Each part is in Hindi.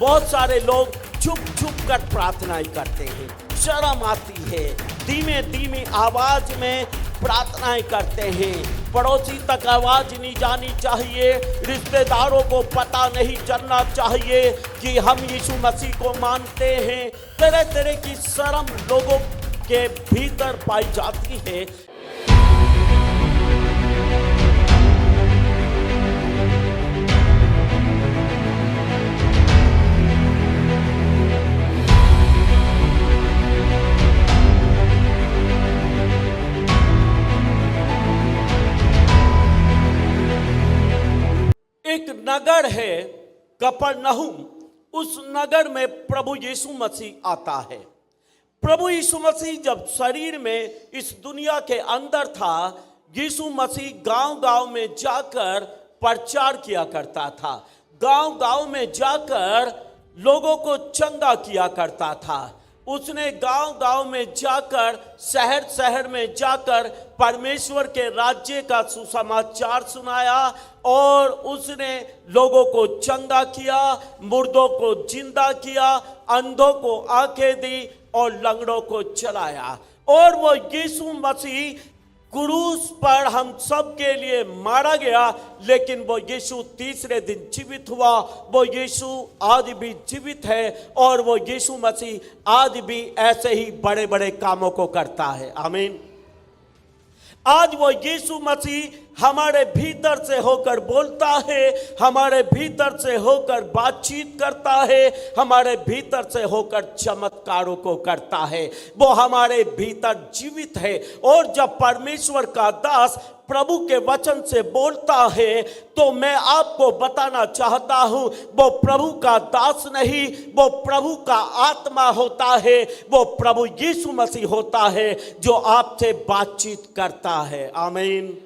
बहुत सारे लोग छुप छुप कर प्रार्थनाएं करते हैं, शर्म आती है, धीमे धीमे आवाज में प्रार्थनाएं करते हैं। पड़ोसी तक आवाज नहीं जानी चाहिए, रिश्तेदारों को पता नहीं चलना चाहिए कि हम यीशु मसीह को मानते हैं। तरह तरह की शर्म लोगों के भीतर पाई जाती है। एक नगर है कफरनहूम, उस नगर में प्रभु यीशु मसीह आता है। प्रभु यीशु मसीह जब शरीर में इस दुनिया के अंदर था, यीशु मसीह गांव-गांव में जाकर प्रचार किया करता था, गांव-गांव में जाकर लोगों को चंगा किया करता था। उसने गांव-गांव में जाकर, शहर शहर में जाकर परमेश्वर के राज्य का सुसमाचार सुनाया और उसने लोगों को चंगा किया, मुर्दों को जिंदा किया, अंधों को आंखें दी और लंगड़ों को चलाया। और वो यीशु मसीह क्रूस पर हम सब के लिए मारा गया, लेकिन वो यीशु तीसरे दिन जीवित हुआ। वो यीशु आज भी जीवित है और वो यीशु मसीह आज भी ऐसे ही बड़े बड़े कामों को करता है। आमीन। आज वो यीशु मसीह हमारे भीतर से होकर बोलता है, हमारे भीतर से होकर बातचीत करता है, हमारे भीतर से होकर चमत्कारों को करता है। वो हमारे भीतर जीवित है। और जब परमेश्वर का दास प्रभु के वचन से बोलता है तो मैं आपको बताना चाहता हूं, वो प्रभु का दास नहीं, वो प्रभु का आत्मा होता है, वो प्रभु यीशु मसीह होता है जो आपसे बातचीत करता है। आमीन।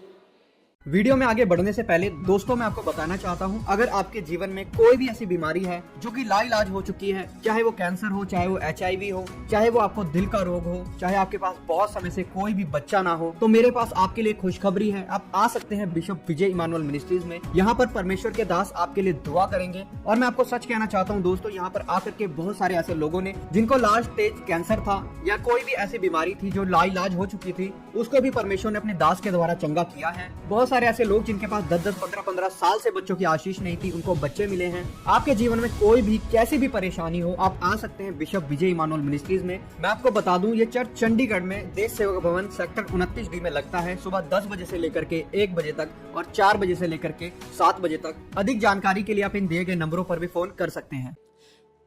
वीडियो में आगे बढ़ने से पहले दोस्तों मैं आपको बताना चाहता हूं, अगर आपके जीवन में कोई भी ऐसी बीमारी है जो कि लाइलाज हो चुकी है, चाहे वो कैंसर हो, चाहे वो HIV हो, चाहे वो आपको दिल का रोग हो, चाहे आपके पास बहुत समय से कोई भी बच्चा ना हो, तो मेरे पास आपके लिए खुशखबरी है। आप आ सकते हैं बिशप विजय इमानुअल मिनिस्ट्रीज में। यहाँ पर परमेश्वर के दास आपके लिए दुआ करेंगे। और मैं आपको सच कहना चाहता हूँ दोस्तों, यहाँ पर आकर के बहुत सारे ऐसे लोगों ने जिनको लास्ट स्टेज कैंसर था या कोई भी ऐसी बीमारी थी जो लाइलाज हो चुकी थी, उसको भी परमेश्वर ने अपने दास के द्वारा चंगा किया है। बहुत सारे ऐसे लोग जिनके पास 10-10, 15-15 साल से बच्चों की आशीष नहीं थी, उनको बच्चे मिले हैं। आपके जीवन में कोई भी कैसी भी परेशानी हो, आप आ सकते हैं बिशप विजय इमानुअल मिनिस्ट्रीज में। मैं आपको बता दूं, ये चर्च चंडीगढ़ में देश सेवक भवन सेक्टर 29D में लगता है। सुबह 10 बजे से लेकर के 1 बजे तक और 4 बजे से लेकर के 7 बजे तक। अधिक जानकारी के लिए आप इन दिए गए नंबरों पर भी फोन कर सकते हैं।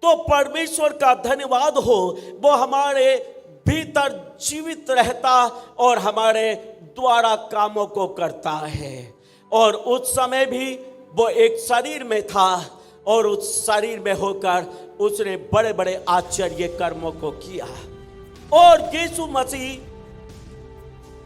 तो परमेश्वर का धन्यवाद हो, वो हमारे भीतर जीवित रहता और हमारे द्वारा कामों को करता है। और उस समय भी वो एक शरीर में था और उस शरीर में होकर उसने बड़े बड़े आश्चर्य कर्मों को किया। और यीशु मसीह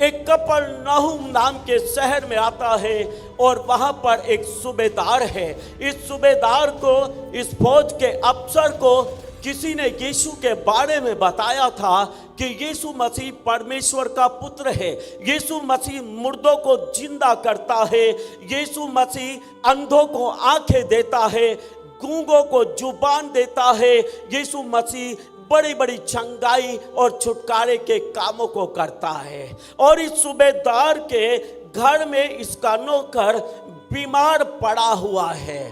एक कफरनहूम नाम के शहर में आता है और वहां पर एक सूबेदार है। इस सूबेदार को, इस फौज के अफसर को किसी ने यीशु के बारे में बताया था कि यीशु मसीह परमेश्वर का पुत्र है, यीशु मसीह मुर्दों को जिंदा करता है, यीशु मसीह अंधों को आंखें देता है, गूंगों को जुबान देता है, यीशु मसीह बड़ी बड़ी चंगाई और छुटकारे के कामों को करता है। और इस सूबेदार के घर में इसका नौकर बीमार पड़ा हुआ है,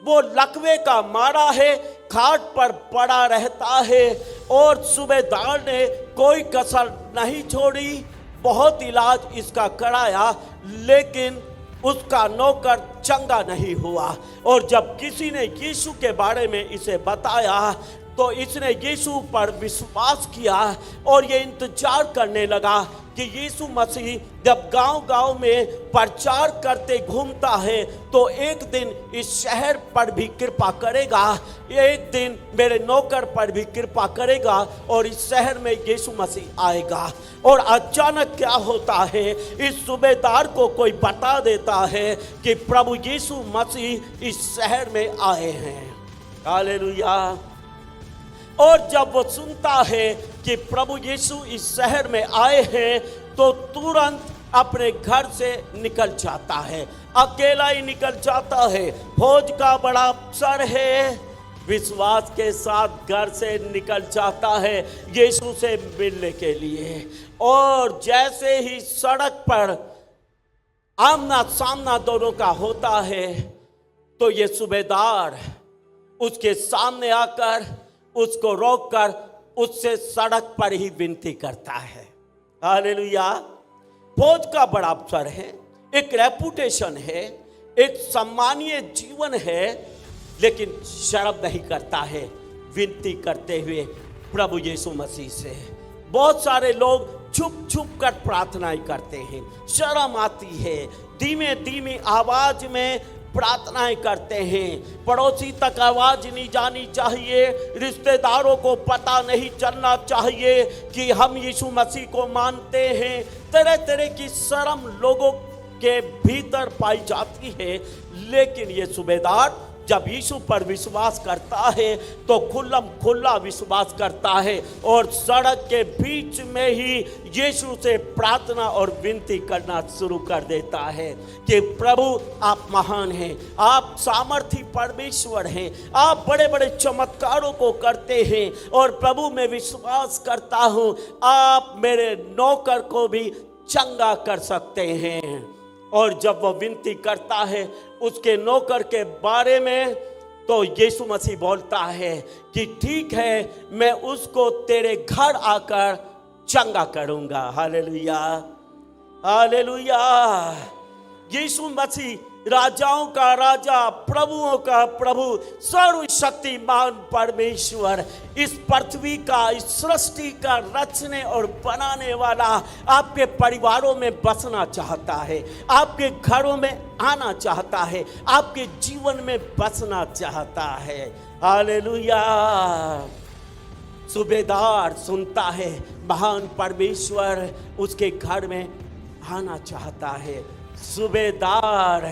वो लकवे का मारा है, खाट पर पड़ा रहता है। और सूबेदार ने कोई कसर नहीं छोड़ी, बहुत इलाज इसका कराया, लेकिन उसका नौकर चंगा नहीं हुआ। और जब किसी ने यीशु के बारे में इसे बताया तो इसने यीशु पर विश्वास किया और ये इंतजार करने लगा कि यीशु मसीह जब गांव-गांव में प्रचार करते घूमता है तो एक दिन इस शहर पर भी कृपा करेगा, एक दिन मेरे नौकर पर भी कृपा करेगा और इस शहर में यीशु मसीह आएगा। और अचानक क्या होता है, इस सूबेदार को कोई बता देता है कि प्रभु यीशु मसीह इस शहर में आए हैं। हालेलुया। और जब वो सुनता है कि प्रभु यीशु इस शहर में आए हैं तो तुरंत अपने घर से निकल जाता है, अकेला ही निकल जाता है। फौज का बड़ा अफसर है, विश्वास के साथ घर से निकल जाता है यीशु से मिलने के लिए। और जैसे ही सड़क पर आमना सामना दोनों का होता है तो ये सूबेदार उसके सामने आकर उसको रोककर उससे सड़क पर ही विनती करता है। हालेलुया। फौज का बड़ा अवसर है, एक रेपुटेशन है, एक सम्मानीय जीवन है, लेकिन शर्म नहीं करता है विनती करते हुए प्रभु यीशु मसीह से। बहुत सारे लोग छुप छुप कर प्रार्थनाएं करते हैं, शर्म आती है, धीमे धीमे आवाज में प्रार्थनाएं करते हैं। पड़ोसी तक आवाज नहीं जानी चाहिए, रिश्तेदारों को पता नहीं चलना चाहिए कि हम यीशु मसीह को मानते हैं। तरह तरह की शर्म लोगों के भीतर पाई जाती है, लेकिन ये सूबेदार जब यीशु पर विश्वास करता है तो खुल्लम खुल्ला विश्वास करता है और सड़क के बीच में ही यीशु से प्रार्थना और विनती करना शुरू कर देता है कि प्रभु आप महान हैं, आप सामर्थी परमेश्वर हैं, आप बड़े बड़े चमत्कारों को करते हैं और प्रभु मैं विश्वास करता हूँ आप मेरे नौकर को भी चंगा कर सकते हैं। और जब वह विनती करता है उसके नौकर के बारे में तो यीशु मसीह बोलता है कि ठीक है, मैं उसको तेरे घर आकर चंगा करूंगा। Hallelujah, hallelujah. यीशु मसीह राजाओं का राजा, प्रभुओं का प्रभु, सर्वशक्तिमान परमेश्वर, इस पृथ्वी का, इस सृष्टि का रचने और बनाने वाला आपके परिवारों में बसना चाहता है, आपके घरों में आना चाहता है, आपके जीवन में बसना चाहता है। हालेलुया। सूबेदार सुनता है महान परमेश्वर उसके घर में आना चाहता है। सूबेदार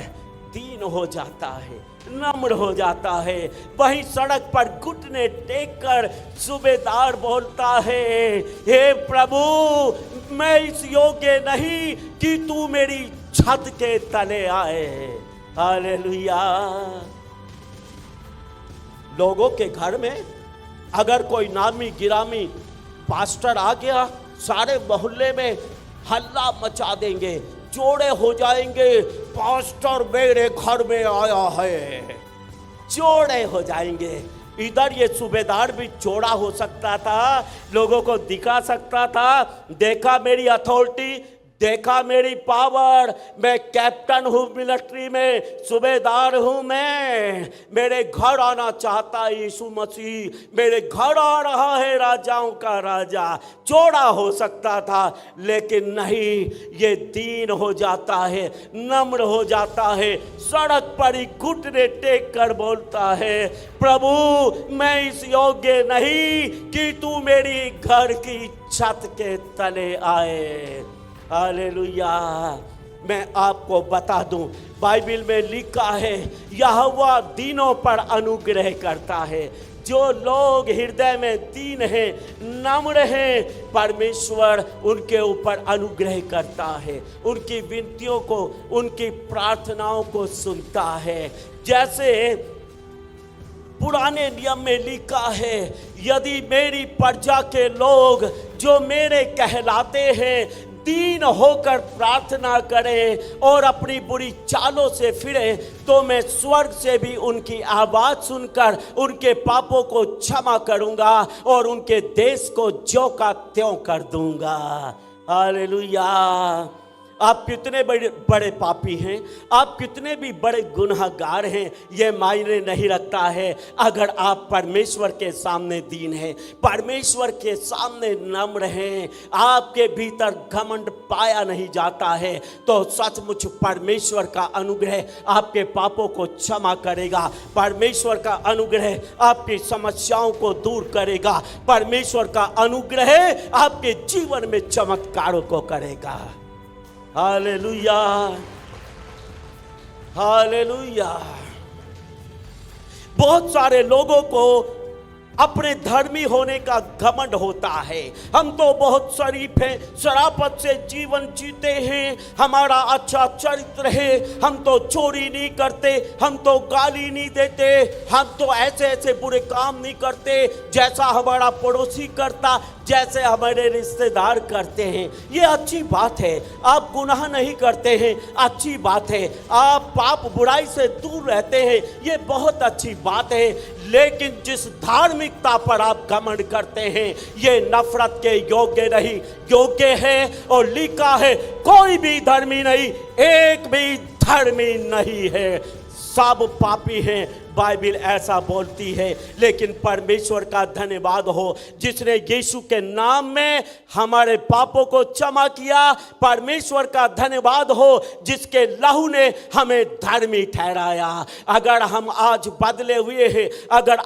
दीन हो जाता है, नम्र हो जाता है। वहीं सड़क पर घुटने टेक कर सूबेदार बोलता है, हे प्रभु मैं इस योग्य नहीं कि तू मेरी छत के तले आए। हालेलुया। लोगों के घर में अगर कोई नामी गिरामी पास्टर आ गया, सारे मोहल्ले में हल्ला मचा देंगे, जोड़े हो जाएंगे, पास्टर मेरे घर में आया है, जोड़े हो जाएंगे। इधर ये सूबेदार भी जोड़ा हो सकता था, लोगों को दिखा सकता था, देखा मेरी अथॉरिटी, देखा मेरी पावर, मैं कैप्टन हूँ मिलिट्री में, सूबेदार हूँ मैं, मेरे घर आना चाहता है यीशु मसीह, मेरे घर आ रहा है राजाओं का राजा। चौड़ा हो सकता था, लेकिन नहीं, ये दीन हो जाता है, नम्र हो जाता है, सड़क पर ही घुटने टेक कर बोलता है, प्रभु मैं इस योग्य नहीं कि तू मेरी घर की छत के तले आए। हालेलुया। मैं आपको बता दूं, बाइबल में लिखा है यहोवा दीनों पर अनुग्रह करता है। जो लोग हृदय में दीन हैं, नम्र हैं, परमेश्वर उनके ऊपर अनुग्रह करता है, उनकी विनतियों को, उनकी प्रार्थनाओं को सुनता है। जैसे पुराने नियम में लिखा है, यदि मेरी प्रजा के लोग जो मेरे कहलाते हैं दीन होकर प्रार्थना करें और अपनी बुरी चालों से फिरे, तो मैं स्वर्ग से भी उनकी आवाज सुनकर उनके पापों को क्षमा करूंगा और उनके देश को ज्यों का त्यों कर दूंगा। हालेलुया। आप कितने बड़े पापी हैं, आप कितने भी बड़े गुनहगार हैं, ये मायने नहीं रखता है। अगर आप परमेश्वर के सामने दीन हैं, परमेश्वर के सामने नम्र हैं, आपके भीतर घमंड पाया नहीं जाता है, तो सचमुच परमेश्वर का अनुग्रह आपके पापों को क्षमा करेगा, परमेश्वर का अनुग्रह आपकी समस्याओं को दूर करेगा, परमेश्वर का अनुग्रह आपके जीवन में चमत्कारों को करेगा। Hallelujah, hallelujah. बहुत सारे लोगों को अपने धर्मी होने का घमंड होता है। हम तो बहुत शरीफ हैं, शराफत से जीवन जीते हैं, हमारा अच्छा चरित्र है, हम तो चोरी नहीं करते, हम तो गाली नहीं देते, हम तो ऐसे ऐसे बुरे काम नहीं करते जैसा हमारा पड़ोसी करता, जैसे हमारे रिश्तेदार करते हैं। ये अच्छी बात है। आप गुनाह नहीं करते हैं, अच्छी बात है। आप पाप बुराई से दूर रहते हैं, ये बहुत अच्छी बात है। लेकिन जिस धार्मिकता पर आप घमंड करते हैं, ये नफरत के योग्य नहीं, योग्य है। और लिखा है, कोई भी धर्मी नहीं, एक भी धर्मी नहीं है, सब पापी हैं, बाइबल ऐसा बोलती है। लेकिन परमेश्वर का धन्यवाद हो जिसने यीशु के नाम में हमारे पापों को क्षमा किया। परमेश्वर का धन्यवाद हो जिसके लहू ने हमें धर्मी ठहराया। अगर हम आज बदले हुए हैं, अगर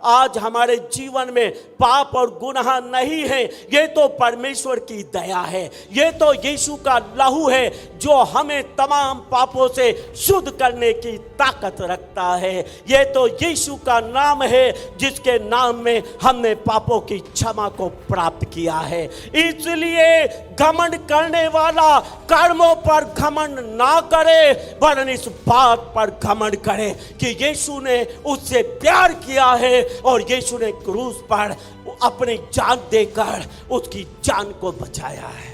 आज हमारे जीवन में पाप और गुनाह नहीं है, ये तो परमेश्वर की दया है, ये तो यीशु का लहू है जो हमें तमाम पापों से शुद्ध करने की ताकत रखता है। ये तो यीशु का नाम है जिसके नाम में हमने पापों की क्षमा को प्राप्त किया है। इसलिए घमंड करने वाला कर्मों पर घमंड ना करे, वरन इस बात पर घमंड करे कि यीशु ने उससे प्यार किया है और यीशु ने क्रूस पर अपनी जान देकर उसकी जान को बचाया है।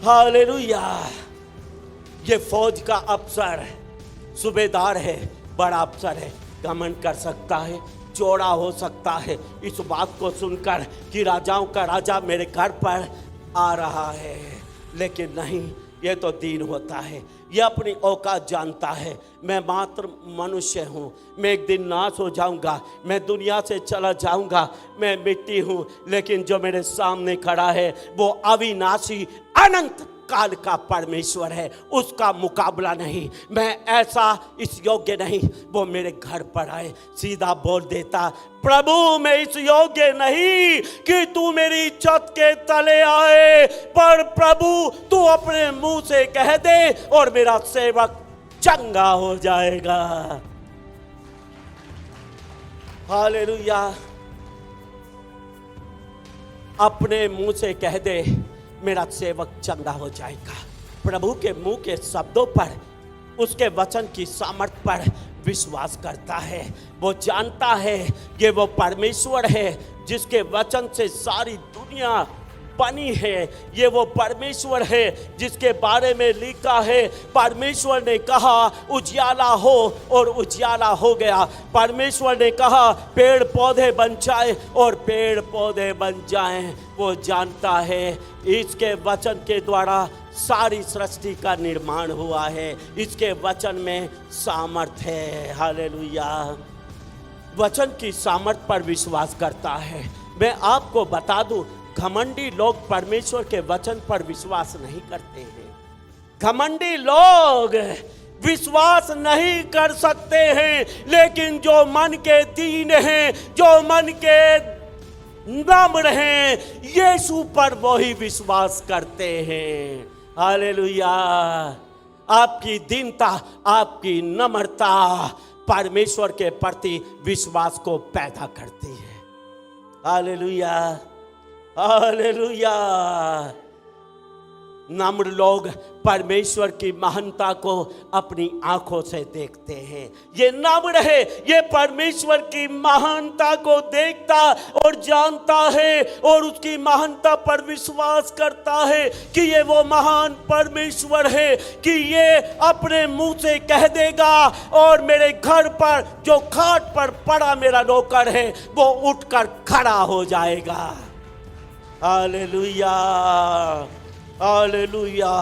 हालेलुया। ये फौज का अफसर है, सूबेदार है, बड़ा अफसर है, घमंड कर सकता है, चौड़ा हो सकता है इस बात को सुनकर कि राजाओं का राजा मेरे घर पर आ रहा है। लेकिन नहीं, ये तो दीन होता है, ये अपनी औकात जानता है। मैं मात्र मनुष्य हूँ, मैं एक दिन नाश हो जाऊँगा, मैं दुनिया से चला जाऊँगा, मैं मिट्टी हूँ। लेकिन जो मेरे सामने खड़ा है वो अविनाशी अनंत काल का परमेश्वर है, उसका मुकाबला नहीं। मैं ऐसा इस योग्य नहीं वो मेरे घर पर आए, सीधा बोल देता, प्रभु मैं इस योग्य नहीं कि तू मेरी छत के तले आए, पर प्रभु तू अपने मुंह से कह दे और मेरा सेवक चंगा हो जाएगा। हालेलुया। अपने मुंह से कह दे, मेरा सेवक चंगा हो जाएगा। प्रभु के मुंह के शब्दों पर, उसके वचन की सामर्थ पर विश्वास करता है। वो जानता है कि वो परमेश्वर है जिसके वचन से सारी दुनिया बनी है। ये वो परमेश्वर है जिसके बारे में लिखा है, परमेश्वर ने कहा उजियाला हो और उजियाला हो गया। परमेश्वर ने कहा पेड़ पौधे बन जाए और पेड़ पौधे बन जाएं। वो जानता है इसके वचन के द्वारा सारी सृष्टि का निर्माण हुआ है, इसके वचन में सामर्थ है। हालेलुया। वचन की सामर्थ पर विश्वास करता है। मैं आपको बता दूं, घमंडी लोग परमेश्वर के वचन पर विश्वास नहीं करते हैं। घमंडी लोग विश्वास नहीं कर सकते हैं, लेकिन जो मन के दीन हैं, जो मन के नम्र हैं, यीशु पर वही विश्वास करते हैं। हालेलुया। आपकी दीनता, आपकी नम्रता परमेश्वर के प्रति विश्वास को पैदा करती है। Hallelujah, hallelujah. नम्र लोग परमेश्वर की महानता को अपनी आंखों से देखते हैं। ये नम्र है, ये परमेश्वर की महानता को देखता और जानता है और उसकी महानता पर विश्वास करता है कि ये वो महान परमेश्वर है कि ये अपने मुंह से कह देगा और मेरे घर पर जो खाट पर पड़ा मेरा नौकर है वो उठकर खड़ा हो जाएगा। Hallelujah, hallelujah.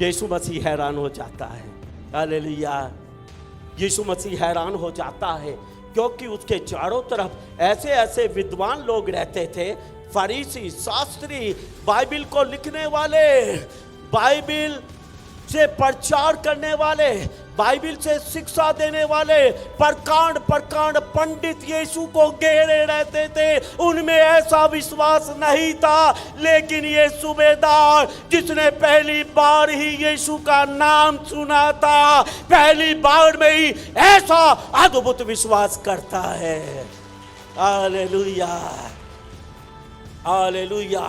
यीशु मसीह हैरान हो जाता है। हालेलुया। यीशु मसीह हैरान हो जाता है क्योंकि उसके चारों तरफ ऐसे ऐसे विद्वान लोग रहते थे, फरीसी, शास्त्री, बाइबिल को लिखने वाले, बाइबिल से प्रचार करने वाले, बाइबल से शिक्षा देने वाले प्रकांड प्रकांड पंडित यीशु को घेरे रहते थे, उनमें ऐसा विश्वास नहीं था। लेकिन ये सूबेदार जिसने पहली बार ही यीशु का नाम सुना था, पहली बार में ही ऐसा अद्भुत विश्वास करता है। Hallelujah, hallelujah.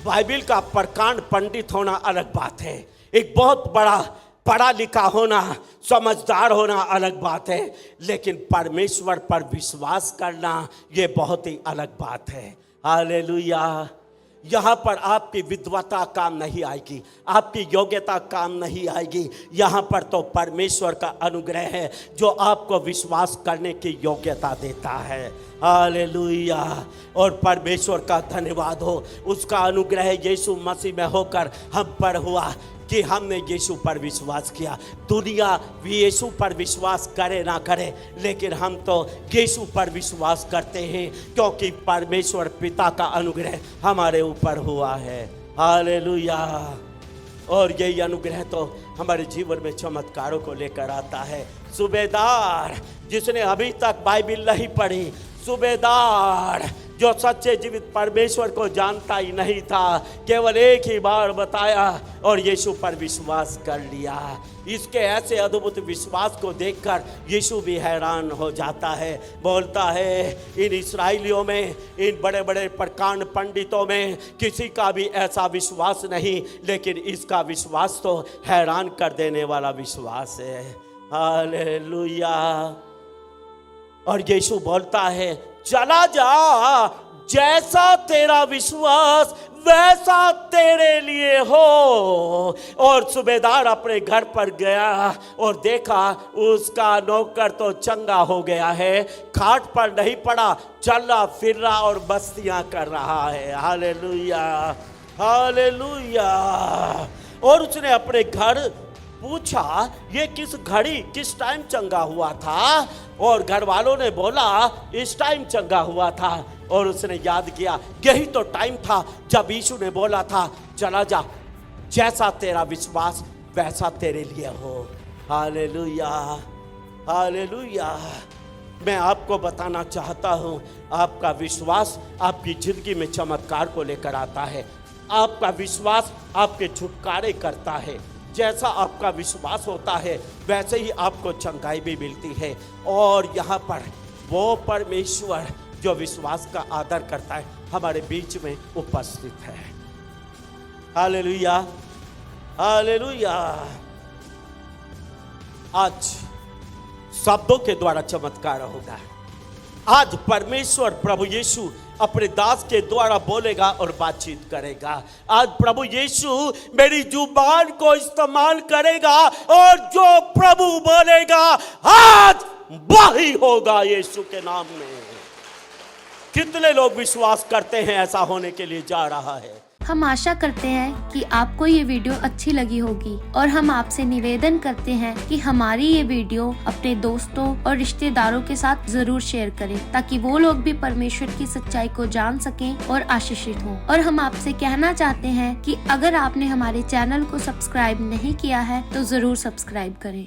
बाइबल का प्रकांड पंडित होना अलग बात है, एक बहुत बड़ा पढ़ा लिखा होना, समझदार होना अलग बात है, लेकिन परमेश्वर पर विश्वास करना ये बहुत ही अलग बात है। हालेलुया। यहाँ पर आपकी विद्वता काम नहीं आएगी, आपकी योग्यता काम नहीं आएगी। यहाँ पर तो परमेश्वर का अनुग्रह है जो आपको विश्वास करने की योग्यता देता है। हालेलुया। और परमेश्वर का धन्यवाद हो, उसका अनुग्रह यीशु मसीह में होकर हम पर हुआ कि हमने यीशु पर विश्वास किया। दुनिया भी यीशु पर विश्वास करे ना करे, लेकिन हम तो यीशु पर विश्वास करते हैं क्योंकि परमेश्वर पिता का अनुग्रह हमारे ऊपर हुआ है। हालेलुया। और यही अनुग्रह तो हमारे जीवन में चमत्कारों को लेकर आता है। सूबेदार जिसने अभी तक बाइबल नहीं पढ़ी, सूबेदार जो सच्चे जीवित परमेश्वर को जानता ही नहीं था, केवल एक ही बार बताया और यीशु पर विश्वास कर लिया। इसके ऐसे अद्भुत विश्वास को देखकर यीशु भी हैरान हो जाता है। बोलता है इन इस्राएलियों में, इन बड़े बड़े प्रकांड पंडितों में किसी का भी ऐसा विश्वास नहीं, लेकिन इसका विश्वास तो हैरान कर देने वाला विश्वास है। हालेलुया। और यीशु बोलता है चला जा, जैसा तेरा विश्वास वैसा तेरे लिए हो। और सूबेदार अपने घर पर गया और देखा उसका नौकर तो चंगा हो गया है, खाट पर नहीं पड़ा, चल रहा फिर रहा और मस्तियां कर रहा है। Hallelujah, hallelujah. और उसने अपने घर पूछा ये किस घड़ी किस टाइम चंगा हुआ था, और घर वालों ने बोला इस टाइम चंगा हुआ था। और उसने याद किया यही तो टाइम था जब यीशु ने बोला था चला जा, जैसा तेरा विश्वास वैसा तेरे लिए हो। Hallelujah, hallelujah. मैं आपको बताना चाहता हूँ, आपका विश्वास आपकी जिंदगी में चमत्कार को लेकर आता है। आपका विश्वास आपके छुटकारे करता है। जैसा आपका विश्वास होता है वैसे ही आपको चंगाई भी मिलती है। और यहाँ पर वो परमेश्वर जो विश्वास का आदर करता है हमारे बीच में उपस्थित है। Hallelujah, hallelujah. आज शब्दों के द्वारा चमत्कार होगा। आज परमेश्वर प्रभु यीशु अपने दास के द्वारा बोलेगा और बातचीत करेगा। आज प्रभु यीशु मेरी जुबान को इस्तेमाल करेगा और जो प्रभु बोलेगा आज वही होगा यीशु के नाम में। कितने लोग विश्वास करते हैं ऐसा होने के लिए जा रहा है? हम आशा करते हैं कि आपको ये वीडियो अच्छी लगी होगी और हम आपसे निवेदन करते हैं कि हमारी ये वीडियो अपने दोस्तों और रिश्तेदारों के साथ जरूर शेयर करें ताकि वो लोग भी परमेश्वर की सच्चाई को जान सकें और आशीषित हों। और हम आपसे कहना चाहते हैं कि अगर आपने हमारे चैनल को सब्सक्राइब नहीं किया है तो जरूर सब्सक्राइब करें।